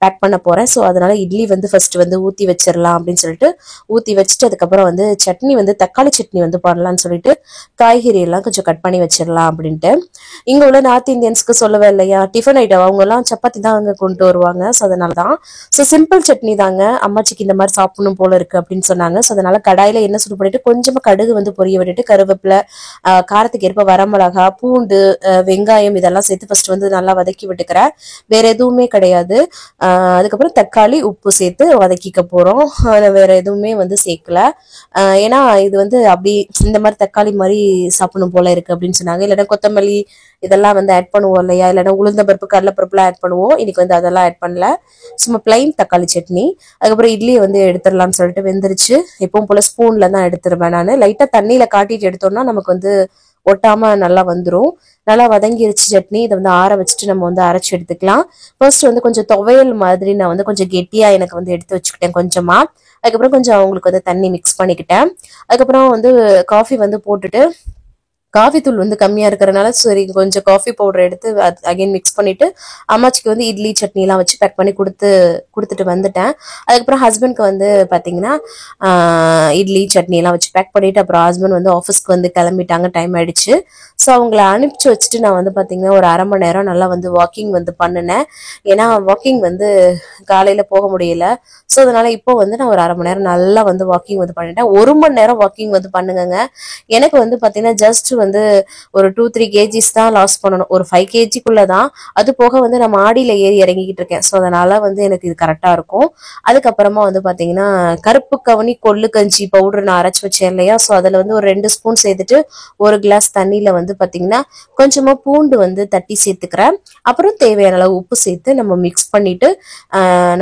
S1: பேக் பண்ண போறேன். ஸோ அதனால இட்லி வந்து ஃபர்ஸ்ட் வந்து ஊத்தி வச்சிடலாம் அப்படின்னு சொல்லிட்டு ஊத்தி வச்சுட்டு, அதுக்கப்புறம் வந்து சட்னி வந்து தக்காளி சட்னி வந்து பண்ணலாம்னு சொல்லிட்டு காய்கறி எல்லாம் கொஞ்சம் கட் பண்ணி வச்சிடலாம் அப்படின்ட்டு. இங்க உள்ள நார்த் இந்தியன்ஸ்க்கு சொல்லவே இல்லையா, டிஃபன் ஐட்டம் அவங்க எல்லாம் சப்பாத்தி தான் அங்க கொண்டு வருவாங்க. ஸோ அதனாலதான் சிம்பிள் சட்னி தாங்க, அம்மாச்சிக்கு இந்த மாதிரி சாப்பிடணும் போல இருக்கு அப்படின்னு சொன்னாங்க. ஸோ அதனால கடாயில எண்ணெய் சுடு பண்ணிட்டு கொஞ்சமா கடுகு வந்து பொரிய விட்டுட்டு கருவேப்பிலை, காரத்துக்கு ஏற்ப வரமிளகா, பூண்டு, வெங்காயம் இதெல்லாம் இதெல்லாம் சேர்த்து ஃபர்ஸ்ட் வந்து நல்லா வதக்கி விட்டுக்கிறேன். வேற எதுவுமே கிடையாது. அதுக்கப்புறம் தக்காளி உப்பு சேர்த்து வதக்கிக்க போறோம். வேற எதுவுமே வந்து சேர்க்கல. ஏன்னா இது வந்து அப்படி இந்த மாதிரி தக்காளி மாதிரி சாப்பிடணும் போல இருக்கு அப்படின்னு சொன்னாங்க. இல்லைன்னா கொத்தமல்லி இதெல்லாம் வந்து ஆட் பண்ணுவோம் இல்லையா, இல்லைன்னா உளுந்த பருப்பு கடலைப்பருப்புலாம் ஆட் பண்ணுவோம். இன்னைக்கு வந்து அதெல்லாம் ஆட் பண்ணல. சும்மா பிளைன் தக்காளி சட்னி. அதுக்கப்புறம் இட்லியை வந்து எடுத்துடலாம்னு சொல்லிட்டு வெந்துருச்சு. எப்பவும் போல ஸ்பூன்ல தான் எடுத்துருவேன் நான். லைட்டா தண்ணியில காட்டிட்டு எடுத்தோம்னா நமக்கு வந்து ஒட்டாம நல்லா வந்துடும். நல்லா வதங்கிருச்சு சட்னி. இதை வந்து ஆற வச்சுட்டு நம்ம வந்து அரைச்சி எடுத்துக்கலாம். ஃபர்ஸ்ட் வந்து கொஞ்சம் துவையல் மாதிரி நான் வந்து கொஞ்சம் கெட்டியா எனக்கு வந்து எடுத்து வச்சுக்கிட்டேன் கொஞ்சமா. அதுக்கப்புறம் கொஞ்சம் அவங்களுக்கு வந்து தண்ணி மிக்ஸ் பண்ணிக்கிட்டேன். அதுக்கப்புறம் வந்து காஃபி வந்து போட்டுட்டு, காஃபி தூள் வந்து கம்மியா இருக்கிறனால சரி கொஞ்சம் காஃபி பவுடர் எடுத்து அகைன் மிக்ஸ் பண்ணிட்டு அம்மாச்சிக்கு வந்து இட்லி சட்னி எல்லாம் வச்சு பேக் பண்ணி கொடுத்துட்டு வந்துட்டேன். அதுக்கப்புறம் ஹஸ்பண்ட்க்கு வந்து பாத்தீங்கன்னா இட்லி சட்னி எல்லாம் வச்சு பேக் பண்ணிட்டு அப்புறம் ஹஸ்பண்ட் வந்து ஆஃபீஸ்க்கு வந்து கிளம்பிட்டாங்க. டைம் ஆயிடுச்சு. ஸோ அவங்கள அனுப்பிச்சு வச்சுட்டு நான் வந்து பாத்தீங்கன்னா ஒரு அரை மணி நேரம் நல்லா வந்து வாக்கிங் வந்து பண்ணினேன். ஏன்னா வாக்கிங் வந்து காலையில போக முடியல. ஸோ அதனால இப்போ வந்து நான் ஒரு அரை மணி நேரம் நல்லா வந்து வாக்கிங் வந்து பண்ணிட்டேன். 1 மணி நேரம் வாக்கிங் வந்து பண்ணுங்க. எனக்கு வந்து பாத்தீங்கன்னா ஜஸ்ட் வந்து ஒரு 2-3 kgs தான் லாஸ் பண்ணணும். ஒரு 5 kgக்குள்ள தான். அது போக வந்து நான் மாடியில ஏறி இறங்கிக்கிட்டு இருக்கேன். ஸோ அதனால வந்து எனக்கு இது கரெக்டா இருக்கும். அதுக்கப்புறமா வந்து பாத்தீங்கன்னா கருப்பு கவனி கொள்ளு கஞ்சி பவுடர் நான் அரைச்சு வச்சேன் இல்லையா, ஸோ அதுல வந்து ஒரு 2 ஸ்பூன் சேர்த்துட்டு 1 கிளாஸ் தண்ணியில வந்து பாத்தீங்கன்னா கொஞ்சமா பூண்டு வந்து தட்டி சேர்த்துக்கிறேன். அப்புறம் தேவையான அளவு உப்பு சேர்த்து நம்ம மிக்ஸ் பண்ணிட்டு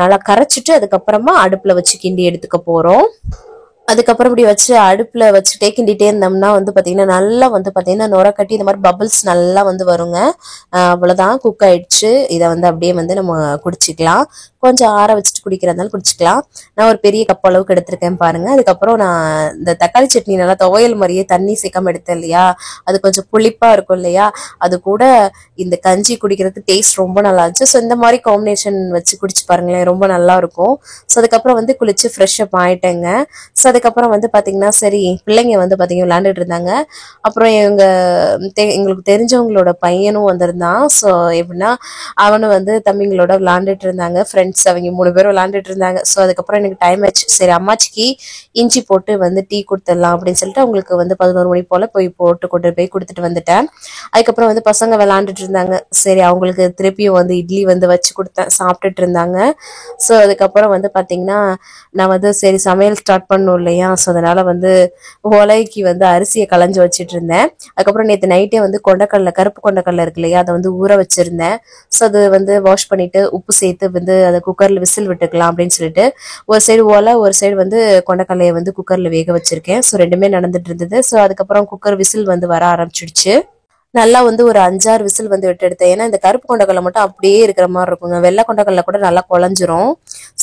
S1: நல்லா கரைச்சிட்டு அதுக்கப்புறமா அடுப்புல வச்சு கிண்டி எடுத்துக்க போறோம். அதுக்கப்புறம் இப்படி வச்சு அடுப்புல வச்சுட்டே கிண்டிட்டே இருந்தோம்னா வந்து பாத்தீங்கன்னா நல்லா வந்து பாத்தீங்கன்னா நுர கட்டி இந்த மாதிரி பபிள்ஸ் நல்லா வந்து வருங்க. அவ்வளவுதான், குக் ஆயிடுச்சு. இதை வந்து அப்படியே வந்து நம்ம குடிச்சிக்கலாம். கொஞ்சம் ஆற வச்சுட்டு குடிக்கிறதுனால குடிச்சிக்கலாம். நான் ஒரு பெரிய கப் அளவுக்கு எடுத்திருக்கேன் பாருங்க. அதுக்கப்புறம் நான் இந்த தக்காளி சட்னி நல்லா துவையல் மாதிரியே தண்ணி சேர்க்காம எடுத்தேன் இல்லையா, அது கொஞ்சம் புளிப்பா இருக்கும் இல்லையா, அது கூட இந்த கஞ்சி குடிக்கிறதுக்கு டேஸ்ட் ரொம்ப நல்லா இருந்துச்சு. ஸோ இந்த மாதிரி காம்பினேஷன் வச்சு குடிச்சு பாருங்களேன், ரொம்ப நல்லா இருக்கும். ஸோ அதுக்கப்புறம் வந்து குளிச்சு ஃப்ரெஷ் அப் ஆயிட்டேங்க. ஸோ அதுக்கப்புறம் வந்து பாத்தீங்கன்னா சரி பிள்ளைங்க வந்து பாத்தீங்கன்னா விளையாண்டுட்டு இருந்தாங்க. அப்புறம் எங்களுக்கு தெரிஞ்சவங்களோட பையனும் வந்திருந்தான். ஸோ எப்படின்னா அவனும் வந்து தம்பிங்களோட விளையாண்டுட்டு இருந்தாங்க. ஃப்ரெண்ட்ஸ் அவங்க 3 பேரும் விளையாண்டுட்டு இருந்தாங்க. ஸோ அதுக்கப்புறம் எனக்கு டைம் ஆச்சு. சரி அம்மாச்சிக்கு இஞ்சி போட்டு வந்து டீ கொடுத்துடலாம் அப்படின்னு சொல்லிட்டு அவங்களுக்கு வந்து 11 மணி போல போய் போட்டு கொண்டு போய் கொடுத்துட்டு வந்துட்டேன். அதுக்கப்புறம் வந்து பசங்க விளையாண்டுட்டு இருந்தாங்க. சரி அவங்களுக்கு திருப்பியும் வந்து இட்லி வந்து வச்சு கொடுத்தேன், சாப்பிட்டுட்டு இருந்தாங்க. ஸோ அதுக்கப்புறம் வந்து பாத்தீங்கன்னா நான் வந்து சரி சமையல் ஸ்டார்ட் பண்ணும் இல்லையா, ஸோ அதனால வந்து உலைக்கு வந்து அரிசியை களைஞ்சு வச்சுட்டு இருந்தேன். அதுக்கப்புறம் நேற்று நைட்டே வந்து கொண்டக்கடலை, கருப்பு கொண்டக்கடலை இருக்கு இல்லையா, அதை வந்து ஊற வச்சிருந்தேன். ஸோ அது வந்து வாஷ் பண்ணிட்டு உப்பு சேர்த்து வந்து அதை குக்கர்ல விசில் விட்டுக்கலாம் அப்படின்னு சொல்லிட்டு ஒரு சைடு ஓலை ஒரு சைடு வந்து கொண்டக்கடலையை வந்து குக்கர்ல வேக வச்சிருக்கேன். ஸோ ரெண்டுமே நடந்துட்டு இருந்தது. ஸோ அதுக்கப்புறம் குக்கர் விசில் வந்து வர ஆரம்பிச்சிடுச்சு. நல்லா வந்து ஒரு 5-6 விசில் வந்து விட்டு எடுத்தேன். ஏன்னா இந்த கருப்பு கொண்டக்கடலை மட்டும் அப்படியே இருக்கிற மாதிரி இருக்குங்க. வெள்ளை கொண்டக்கடலை கூட நல்லா குழஞ்சிரும்.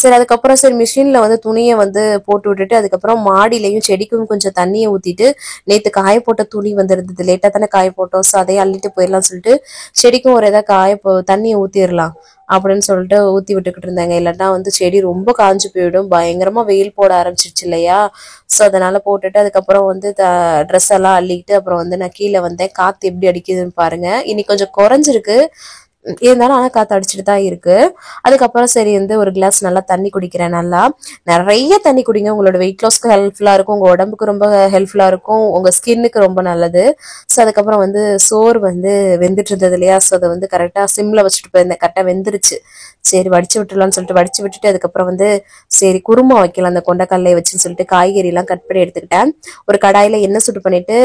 S1: சரி அதுக்கப்புறம் சரி மிஷின்ல வந்து துணியை வந்து போட்டு விட்டுட்டு அதுக்கப்புறம் மாடியிலையும் செடிக்கும் கொஞ்சம் தண்ணியை ஊத்திட்டு, நேற்று காய போட்ட துணி வந்து இருந்தது, லேட்டா தானே காய போட்டோம், ஸோ அதையும் அள்ளிட்டு போயிடலாம் சொல்லிட்டு செடிக்கும் ஒரு ஏதாவது தண்ணியை ஊத்திடலாம் அப்படின்னு சொல்லிட்டு ஊத்தி விட்டுக்கிட்டு இருந்தாங்க. இல்லைன்னா வந்து செடி ரொம்ப காஞ்சு போயிடும், பயங்கரமா வெயில் போட ஆரம்பிச்சிருச்சு இல்லையா. ஸோ அதனால போட்டுட்டு அதுக்கப்புறம் வந்து ட்ரெஸ் எல்லாம் அள்ளிக்கிட்டு அப்புறம் வந்து நான் கீழே வந்தேன். காத்து எப்படி அடிக்குதுன்னு பாருங்க. இன்னைக்கு கொஞ்சம் குறைஞ்சிருக்கு, இருந்தாலும் ஆனா காத்து அடிச்சுட்டு தான் இருக்கு. அதுக்கப்புறம் சரி வந்து ஒரு கிளாஸ் நல்லா தண்ணி குடிக்கிறேன். நல்லா நிறைய தண்ணி குடிங்க, உங்களோட வெயிட் லாஸ்க்கு ஹெல்ப்ஃபுல்லா இருக்கும், உங்க உடம்புக்கு ரொம்ப ஹெல்ப்ஃபுல்லா இருக்கும், உங்க ஸ்கின்னுக்கு ரொம்ப நல்லது. ஸோ அதுக்கப்புறம் வந்து சோறு வந்து வெந்துட்டு இருந்தது இல்லையா, ஸோ அதை வந்து கரெக்டா சிம்ல வச்சுட்டு போயிருந்தேன். கரெக்டா வெந்துருச்சு. சரி வடிச்சு விட்டுலாம்னு சொல்லிட்டு வடிச்சு விட்டுட்டு அதுக்கப்புறம் வந்து சரி குருமா வைக்கலாம் அந்த கொண்டைக்கல்லையை வச்சுன்னு சொல்லிட்டு காய்கறி எல்லாம் கட் பண்ணி எடுத்துக்கிட்டேன். ஒரு கடாயில எண்ணெய் சுட்டு பண்ணிட்டு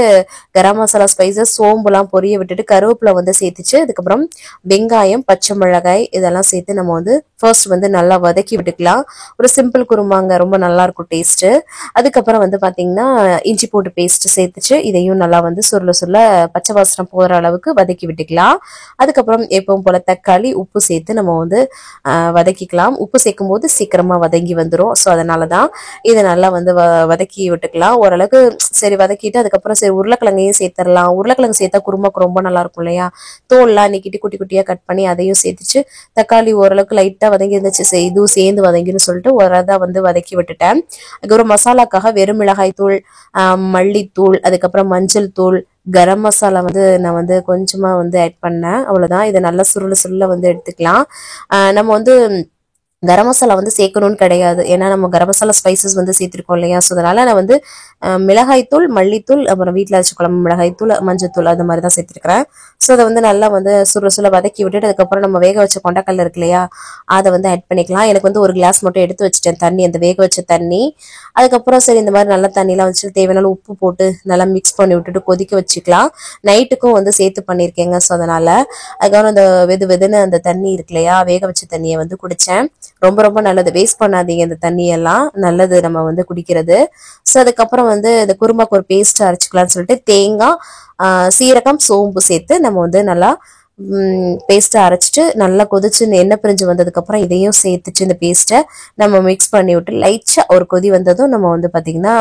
S1: கரம் மசாலா ஸ்பைசஸ் சோம்பு எல்லாம் பொரிய விட்டுட்டு கருவேப்பிலை வந்து சேர்த்துச்சு. அதுக்கப்புறம் வெங்காயம் பச்சை மிளகாய் இதெல்லாம் சேர்த்து நம்ம வந்து ஃபர்ஸ்ட் வந்து நல்லா வதக்கி விட்டுக்கலாம். ஒரு சிம்பிள் குருமாங்க, ரொம்ப நல்லா இருக்கும் டேஸ்ட். அதுக்கப்புறம் வந்து பாத்தீங்கன்னா இஞ்சி பூண்டு பேஸ்ட் சேர்த்துச்சு. இதையும் நல்லா வந்து சுருள பச்சை வாசனை போற அளவுக்கு வதக்கி விட்டுக்கலாம். அதுக்கப்புறம் எப்பவும் போல தக்காளி உப்பு சேர்த்து நம்ம வந்து வதக்கிக்கலாம். உப்பு சேர்க்கும் போது சீக்கிரமா வதங்கி வந்துடும். ஸோ அதனாலதான் இதை நல்லா வந்து வதக்கி விட்டுக்கலாம் ஓரளவுக்கு. சரி வதக்கிட்டு அதுக்கப்புறம் சரி உருளைக்கிழங்கையும் சேர்த்துடலாம். உருளைக்கிழங்கு சேர்த்தா குருமாக்கு ரொம்ப நல்லா இருக்கும் இல்லையா. தோல்லாம் நீக்கிட்டு குட்டி குட்டியா கட் பண்ணி அதையும் சேர்த்துச்சு. தக்காளி ஓரளவுக்கு லைட்டா வதங்கி இருந்துச்சு. சரி இதுவும் சேர்ந்து வதங்கின்னு சொல்லிட்டு ஒரு இதை வந்து வதக்கி விட்டுட்டேன். அதுக்கப்புறம் மசாலாக்காக வெறும் மிளகாய் தூள், மல்லித்தூள், அதுக்கப்புறம் மஞ்சள் தூள், கரம் மசாலா வந்து நான் வந்து கொஞ்சமா வந்து ஆட் பண்ணேன். அவ்வளவுதான். இதை நல்லா சுருள வந்து எடுத்துக்கலாம். நம்ம வந்து கரம் மசாலா வந்து சேர்க்கணும்னு கிடையாது. ஏன்னா நம்ம கரம் மசாலா ஸ்பைசஸ் வந்து சேர்த்திருக்கோம் இல்லையா. ஸோ அதனால நான் வந்து மிளகாய்த்தூள், மல்லித்தூள், அப்புறம் வீட்டில் அரைச்ச குழம்பு மிளகாய்த்தூள், மஞ்சத்தூள் அது மாதிரி தான் சேர்த்திருக்கிறேன். ஸோ அதை வந்து நல்லா வந்து சுருள வதக்கி விட்டுட்டு அதுக்கப்புறம் நம்ம வேக வச்ச கொண்டக்கடலை இருக்கு இல்லையா, அதை வந்து ஆட் பண்ணிக்கலாம். எனக்கு வந்து ஒரு கிளாஸ் மட்டும் எடுத்து வச்சுட்டேன் தண்ணி, அந்த வேக வச்ச தண்ணி. அதுக்கப்புறம் சரி இந்த மாதிரி நல்லா தண்ணியெலாம் வச்சு தேவையான உப்பு போட்டு நல்லா மிக்ஸ் பண்ணி விட்டுட்டு கொதிக்க வச்சுக்கலாம். நைட்டுக்கும் வந்து சேர்த்து பண்ணியிருக்கேங்க. ஸோ அதனால அதுக்கப்புறம் அந்த வெதுன்னு அந்த தண்ணி இருக்கு இல்லையா, வேக வச்ச தண்ணியை வந்து குடித்தேன். ரொம்ப ரொம்ப நல்லது, வேஸ்ட் பண்ணாதீங்க இந்த தண்ணியெல்லாம், நல்லது நம்ம வந்து குடிக்கிறது. ஸோ அதுக்கப்புறம் வந்து இந்த குருமாக்கு ஒரு பேஸ்ட் அரைச்சிக்கலாம்னு சொல்லிட்டு தேங்காய், சீரகம், சோம்பு சேர்த்து நம்ம வந்து நல்லா பேஸ்ட்டை அரைச்சிட்டு நல்லா கொதிச்சு எண்ணெய் பிரிஞ்சு வந்ததுக்கப்புறம் இதையும் சேர்த்துட்டு இந்த பேஸ்ட்டை நம்ம மிக்ஸ் பண்ணி விட்டு லைட்டாக ஒரு கொதி வந்ததும் நம்ம வந்து பார்த்திங்கன்னா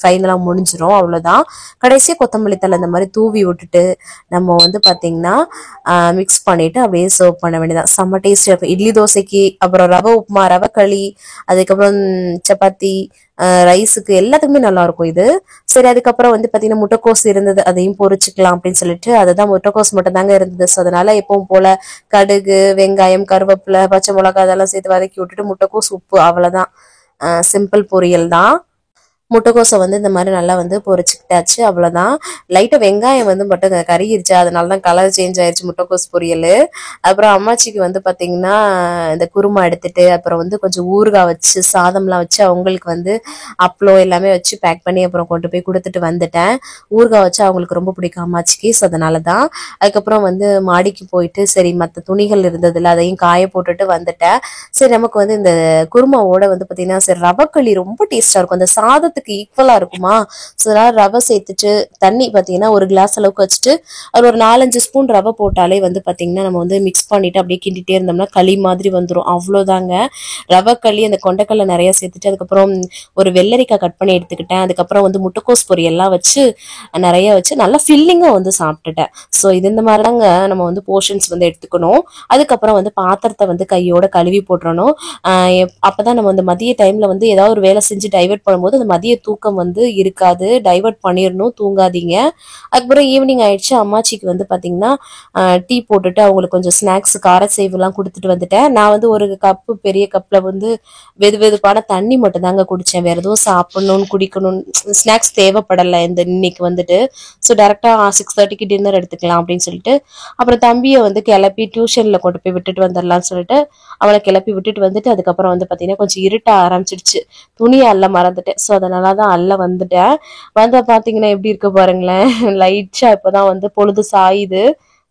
S1: ஃபைனலாக முடிஞ்சிடும். அவ்வளோதான். கடைசியாக கொத்தமல்லி தழை இந்த மாதிரி தூவி விட்டுட்டு நம்ம வந்து பார்த்திங்கன்னா மிக்ஸ் பண்ணிவிட்டு அப்படியே சர்வ் பண்ண வேண்டியதான். செம்ம டேஸ்ட் இருக்கும். இட்லி தோசைக்கு, அப்புறம் ரவை உப்புமா, ரவை களி, அதுக்கப்புறம் சப்பாத்தி, ரைஸுக்கு எல்லாத்துக்குமே நல்லா இருக்கும் இது. சரி அதுக்கப்புறம் வந்து பாத்தீங்கன்னா முட்டைக்கோஸ் இருந்தது, அதையும் பொரிச்சுக்கலாம் அப்படின்னு சொல்லிட்டு அதுதான் முட்டைக்கோஸ் மட்டும் தாங்க இருந்தது. ஸோ அதனால எப்பவும் போல கடுகு, வெங்காயம், கருவேப்பிலை, பச்சை மிளகாய் அதெல்லாம் சேர்த்து வதக்கி விட்டுட்டு முட்டைக்கோஸ் உப்பு, அவ்வளவுதான். சிம்பிள் பொரியல் தான். முட்டைக்கோசை வந்து இந்த மாதிரி நல்லா வந்து பொரிச்சுக்கிட்டாச்சு, அவ்வளோதான். லைட்டாக வெங்காயம் வந்து மட்டும் கருகிருச்சு, அதனால தான் கலர் சேஞ்ச் ஆயிடுச்சு முட்டைக்கோஸ் பொரியல். அப்புறம் அம்மாச்சிக்கு வந்து பார்த்தீங்கன்னா இந்த குருமா எடுத்துட்டு அப்புறம் வந்து கொஞ்சம் ஊறுகாய் வச்சு சாதம்லாம் வச்சு அவங்களுக்கு வந்து அப்பளம் எல்லாமே வச்சு பேக் பண்ணி அப்புறம் கொண்டு போய் கொடுத்துட்டு வந்துட்டேன். ஊறுகாய் வச்சு அவங்களுக்கு ரொம்ப பிடிக்கும் அம்மாச்சிக்கு. ஸோ அதனால தான். அதுக்கப்புறம் வந்து மாடிக்கு போயிட்டு சரி மற்ற துணிகள் இருந்ததில்ல அதையும் காய போட்டுட்டு வந்துட்டேன். சரி நமக்கு வந்து இந்த குருமாவோட வந்து பார்த்தீங்கன்னா சரி ரவைக்களி ரொம்ப டேஸ்டாக இருக்கும், அந்த சாதத்துக்கு ஈக்குவலா இருக்குமா. ஸோ அதனால ரவை சேர்த்துட்டு தண்ணி பார்த்தீங்கன்னா ஒரு கிளாஸ் அளவுக்கு வச்சுட்டு அது ஒரு 4-5 ஸ்பூன் ரவை போட்டாலே வந்து பார்த்தீங்கன்னா நம்ம வந்து மிக்ஸ் பண்ணிட்டு அப்படியே கிண்டிட்டே இருந்தோம்னா களி மாதிரி வந்துடும். அவ்வளோதாங்க ரவை களி. அந்த கொண்டைக்கடலை நிறைய சேர்த்துட்டு அதுக்கப்புறம் ஒரு வெள்ளரிக்காய் கட் பண்ணி எடுத்துக்கிட்டேன். அதுக்கப்புறம் வந்து முட்டைக்கோஸ் பொரியெல்லாம் வச்சு நிறைய வச்சு நல்லா ஃபில்லிங்காக வந்து சாப்பிட்டுட்டேன். ஸோ இது இந்த மாதிரி தாங்க நம்ம வந்து போர்ஷன்ஸ் வந்து எடுத்துக்கணும். அதுக்கப்புறம் வந்து பாத்திரத்தை வந்து கையோட கழுவி போட்டுறணும். அப்பதான் நம்ம வந்து மதிய டைம்ல வந்து ஏதாவது ஒரு வேலை செஞ்சு டைவர்ட் பண்ணும்போது அந்த மதிய தூக்கம் வந்து இருக்காது, டைவர்ட் பண்ணிடணும், தூங்காதீங்க. அதுக்கப்புறம் ஈவினிங் ஆயிடுச்சு. அம்மாச்சிக்கு வந்து பாத்தீங்கன்னா டீ போட்டுட்டு அவங்களுக்கு கொஞ்சம் ஸ்நாக்ஸ் காரசேவுலாம் கொடுத்துட்டு வந்துட்டேன். நான் வந்து ஒரு கப்பு பெரிய கப்ல வந்து வெதுப்பான தண்ணி மட்டும் தாங்க குடிச்சேன். வேற எதுவும் சாப்பிடணும்னு குடிக்கணும்னு ஸ்நாக்ஸ் தேவைப்படலை இந்த இன்னைக்கு வந்துட்டு. ஸோ டேரக்டா 6:30க்கு டின்னர் எடுத்துக்கலாம் அப்படின்னு சொல்லிட்டு அப்புறம் தம்பியை வந்து கிளப்பி டியூஷன்ல கொண்டு போய் விட்டுட்டு வந்துடலாம்னு சொல்லிட்டு அவளை கிளப்பி விட்டுட்டு வந்துட்டு அதுக்கப்புறம் வந்து பாத்தீங்கன்னா கொஞ்சம் இருட்ட ஆரம்பிச்சிடுச்சு. துணியை அல்ல மறந்துட்டேன். ஸோ அதனாலதான் அல்ல வந்துட்டேன். வந்து பாத்தீங்கன்னா எப்படி இருக்கு பாருங்களேன், லைட்டா இப்பதான் வந்து பொழுது சாயுது.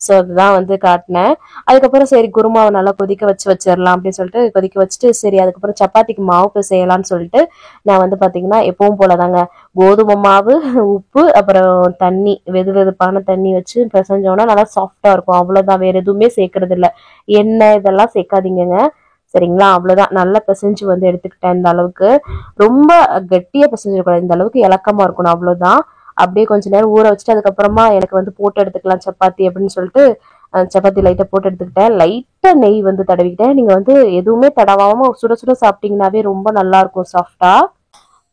S1: ஸோ அதுதான் வந்து காட்டினேன். அதுக்கப்புறம் சரி குருமாவை நல்லா கொதிக்க வச்சிடலாம் அப்படின்னு சொல்லிட்டு கொதிக்க வச்சுட்டு சரி அதுக்கப்புறம் சப்பாத்திக்கு மாவு செய்யலாம்னு சொல்லிட்டு நான் வந்து பாத்தீங்கன்னா எப்பவும் போலதாங்க கோதுமை மாவு, உப்பு, அப்புறம் தண்ணி, வெதுப்பான தண்ணி வச்சு பிசைஞ்சோன்னா நல்லா சாஃப்டா இருக்கும். அவ்வளவுதான், வேற எதுவுமே சேர்க்கறது இல்லை. எண்ணெய் இதெல்லாம் சேர்க்காதீங்க சரிங்களா. அவ்வளவுதான். நல்லா பிசைஞ்சு வந்து எடுத்துக்கிட்டேன். இந்த அளவுக்கு ரொம்ப கெட்டியா பிசைஞ்சிடக்கூடாது, இந்த அளவுக்கு இலக்கமா இருக்கணும், அவ்வளவுதான். அப்படியே கொஞ்ச நேரம் ஊற வச்சுட்டு அதுக்கப்புறமா எனக்கு வந்து போட்டு எடுத்துக்கலாம் சப்பாத்தி அப்படின்னு சொல்லிட்டு சப்பாத்தி லைட்டா போட்டு எடுத்துக்கிட்டேன். லைட்டா நெய் வந்து தடவிக்கிட்டேன். நீங்க வந்து எதுவுமே தடவாம சுட சுட சாப்பிட்டீங்கன்னாவே ரொம்ப நல்லா இருக்கும் சாஃப்டா.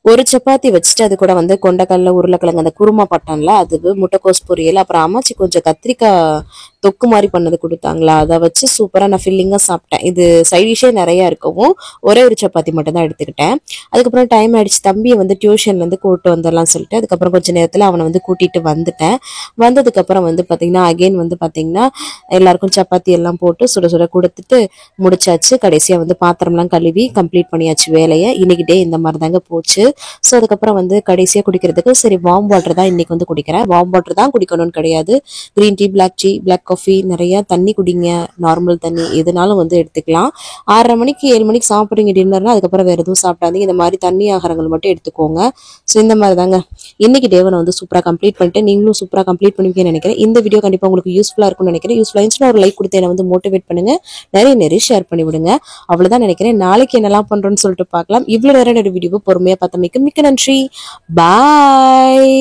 S1: ஒரு சப்பாத்தி வச்சுட்டு அது கூட வந்து கொண்டைக்கடலை, உருளைக்கிழங்கு, அந்த குருமா பட்டன்ல அது முட்டைக்கோஸ் பொரியல், அப்புறம் அம்மாச்சி கொஞ்சம் கத்திரிக்காய் தொக்கு மாதிரி பண்ணது கொடுத்தாங்களா, அதை வச்சு சூப்பரா நான் ஃபில்லிங்கா சாப்பிட்டேன். இது சைடிஷே நிறைய இருக்கவும் ஒரே ஒரு சப்பாத்தி மட்டும் தான் எடுத்துக்கிட்டேன். அதுக்கப்புறம் டைம் ஆயிடுச்சு, தம்பியை வந்து டியூஷன்ல இருந்து கூப்பிட்டு வந்துடலாம் சொல்லிட்டு அதுக்கப்புறம் கொஞ்சம் நேரத்துல அவனை வந்து கூட்டிட்டு வந்துட்டேன். வந்ததுக்கு அப்புறம் வந்து பாத்தீங்கன்னா அகைன் வந்து பாத்தீங்கன்னா எல்லாருக்கும் சப்பாத்தி எல்லாம் போட்டு சுட சுட கொடுத்துட்டு முடிச்சாச்சு. கடைசியா வந்து பாத்திரம்லாம் கழுவி கம்ப்ளீட் பண்ணியாச்சு வேலையை. இன்னைக்கு டே இந்த மாதிரி தாங்க போச்சு. ஸோ அதுக்கப்புறம் வந்து கடைசியா குடிக்கிறதுக்கு சரி வார்ம் வாட்டர் தான் இன்னைக்கு வந்து குடிக்கிறேன். வார்ம் வாட்டர் தான் குடிக்கணும்னு கிடையாது, கிரீன் டீ, பிளாக் காஃபி, நிறைய தண்ணி குடிங்க, நார்மல் தண்ணி எதுனாலும் வந்து எடுத்துக்கலாம். 6:30 மணிக்கு 7 மணிக்கு சாப்பிட்றீங்க டின்னர்னா அதுக்கப்புறம் வேற எதுவும் சாப்பிடாதீங்க, இந்த மாதிரி தண்ணி ஆகாரங்கள் மட்டும் எடுத்துக்கோங்க. ஸோ இந்த மாதிரி தாங்க இன்னைக்கு டேவை நான் வந்து சூப்பரா கம்ப்ளீட் பண்ணிட்டு நீங்களும் சூப்பரா கம்ப்ளீட் பண்ணுவீங்கன்னு நினைக்கிறேன். இந்த வீடியோ கண்டிப்பா உங்களுக்கு யூஸ்ஃபுல்லா இருக்கும்னு நினைக்கிறேன். யூஸ்ஃபுல்லா இருந்துச்சுன்னா ஒரு லைக் கொடுத்து என்னை வந்து மோட்டிவேட் பண்ணுங்க, நிறைய ஷேர் பண்ணி விடுங்க. அவ்வளவுதான் நினைக்கிறேன். நாளைக்கு என்னெல்லாம் பண்றோம்னு சொல்லிட்டு பார்க்கலாம். இவ்வளவு நேரம் வீடியோ பொறுமையா பார்த்தமைக்கு மிக்க நன்றி. பாய்.